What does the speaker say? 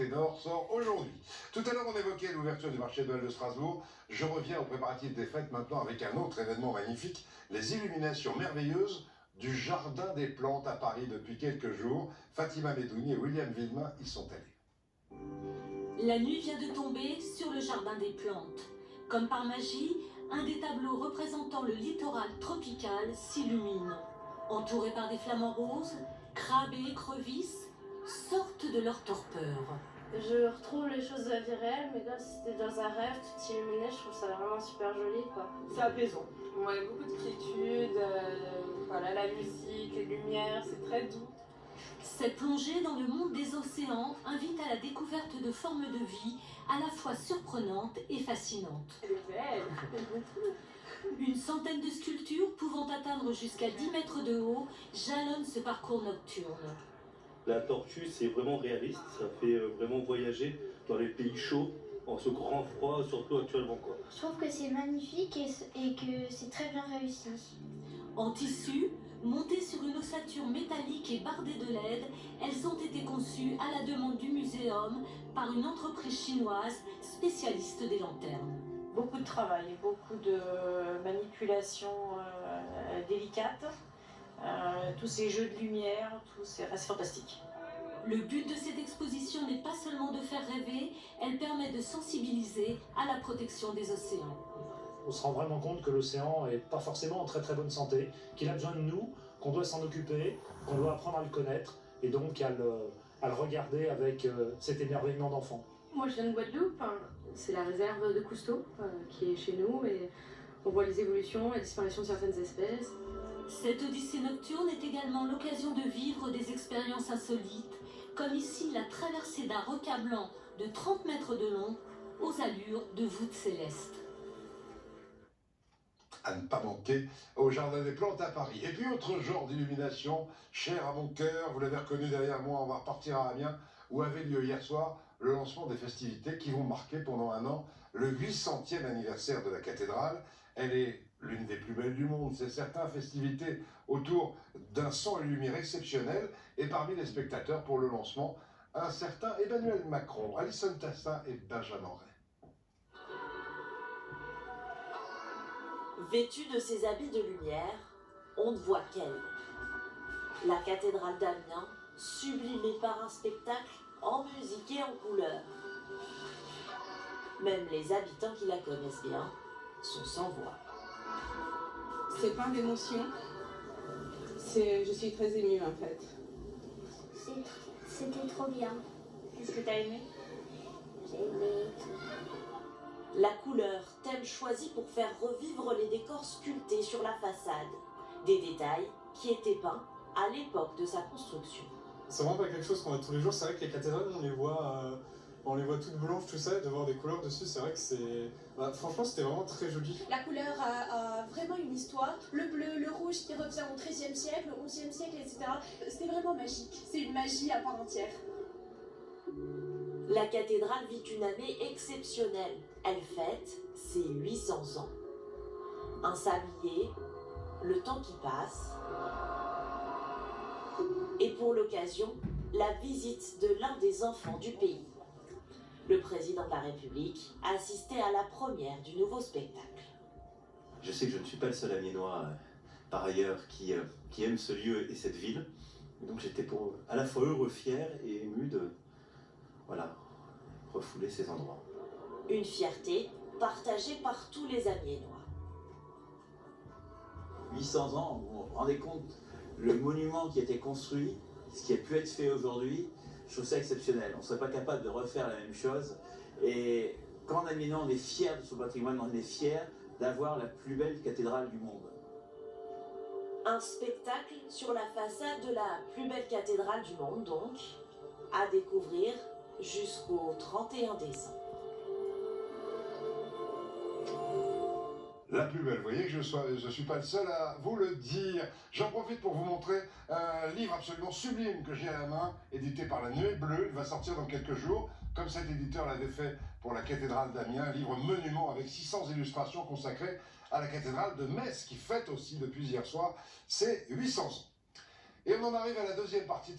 Ténor sort aujourd'hui. Tout à l'heure, on évoquait l'ouverture du marché de Noël de Strasbourg. Je reviens aux préparatifs des fêtes maintenant avec un autre événement magnifique, les illuminations merveilleuses du Jardin des Plantes à Paris depuis quelques jours. Fatima Medouni et William Villemain y sont allés. La nuit vient de tomber sur le Jardin des Plantes. Comme par magie, un des tableaux représentant le littoral tropical s'illumine. Entourés par des flamants roses, crabes et écrevisses sortent de leur torpeur. Je retrouve les choses de la vie réelle, mais comme si c'était dans un rêve, tout illuminé, je trouve ça vraiment super joli, quoi. C'est apaisant. Ouais, beaucoup de quiétude, voilà, la musique, les lumières, c'est très doux. Cette plongée dans le monde des océans invite à la découverte de formes de vie à la fois surprenantes et fascinantes. Elle est belle. Une centaine de sculptures pouvant atteindre jusqu'à 10 mètres de haut jalonnent ce parcours nocturne. La tortue, c'est vraiment réaliste, ça fait vraiment voyager dans les pays chauds, en ce grand froid, surtout actuellement, quoi. Je trouve que c'est magnifique et que c'est très bien réussi. En tissu, montées sur une ossature métallique et bardée de LED, elles ont été conçues à la demande du muséum par une entreprise chinoise spécialiste des lanternes. Beaucoup de travail, beaucoup de manipulations délicates, tous ces jeux de lumière, c'est fantastique. Le but de cette exposition n'est pas seulement de faire rêver, elle permet de sensibiliser à la protection des océans. On se rend vraiment compte que l'océan n'est pas forcément en très très bonne santé, qu'il a besoin de nous, qu'on doit s'en occuper, qu'on doit apprendre à le connaître et donc à le regarder avec cet émerveillement d'enfant. Moi je viens de Guadeloupe, c'est la réserve de Cousteau qui est chez nous et on voit les évolutions, la disparition de certaines espèces. Cette odyssée nocturne est également l'occasion de vivre des expériences insolites, comme ici la traversée d'un requin blanc de 30 mètres de long aux allures de voûtes célestes. À ne pas manquer au Jardin des Plantes à Paris. Et puis autre genre d'illumination, cher à mon cœur, vous l'avez reconnu derrière moi, on va repartir à Amiens, où avait lieu hier soir le lancement des festivités qui vont marquer pendant un an le 800e anniversaire de la cathédrale. Elle est l'une des plus belles du monde, c'est certain, festivités autour d'un son et lumière exceptionnel. Et parmi les spectateurs pour le lancement, un certain Emmanuel Macron, Alison Tassin et Benjamin Ray. Vêtue de ses habits de lumière, on ne voit qu'elle. La cathédrale d'Amiens, sublimée par un spectacle en musique et en couleurs. Même les habitants qui la connaissent bien sont sans voix. C'est plein d'émotions. Je suis très émue en fait. C'était trop bien. Qu'est-ce que t'as aimé? J'ai aimé. La couleur, thème choisi pour faire revivre les décors sculptés sur la façade. Des détails qui étaient peints à l'époque de sa construction. C'est vraiment pas quelque chose qu'on a tous les jours. C'est vrai que les cathédrales, on les voit toutes blanches, tout ça, et de voir des couleurs dessus, c'est vrai que c'est... franchement, c'était vraiment très joli. La couleur a vraiment une histoire. Le bleu, le rouge qui revient au XIIIe siècle, au XIe siècle, etc. C'était vraiment magique. C'est une magie à part entière. La cathédrale vit une année exceptionnelle. Elle fête ses 800 ans. Un sablier, le temps qui passe. Et pour l'occasion, la visite de l'un des enfants du pays. Le président de la République a assisté à la première du nouveau spectacle. Je sais que je ne suis pas le seul Amiénois, par ailleurs, qui aime ce lieu et cette ville. Et donc j'étais à la fois heureux, fier et ému de refouler ces endroits. Une fierté partagée par tous les Amiénois. 800 ans, vous vous rendez compte, le monument qui a été construit, ce qui a pu être fait aujourd'hui, je trouve ça exceptionnel. On ne serait pas capable de refaire la même chose. Et quand en Amiénois, on est fier de son patrimoine, on est fier d'avoir la plus belle cathédrale du monde. Un spectacle sur la façade de la plus belle cathédrale du monde, donc, à découvrir jusqu'au 31 décembre. La plus belle, vous voyez que je suis pas le seul à vous le dire. J'en profite pour vous montrer un livre absolument sublime que j'ai à la main, édité par La Nuée Bleue. Il va sortir dans quelques jours, comme cet éditeur l'avait fait pour la cathédrale d'Amiens, un livre monument avec 600 illustrations consacrées à la cathédrale de Metz, qui fête aussi depuis hier soir ses 800 ans. Et on en arrive à la deuxième partie de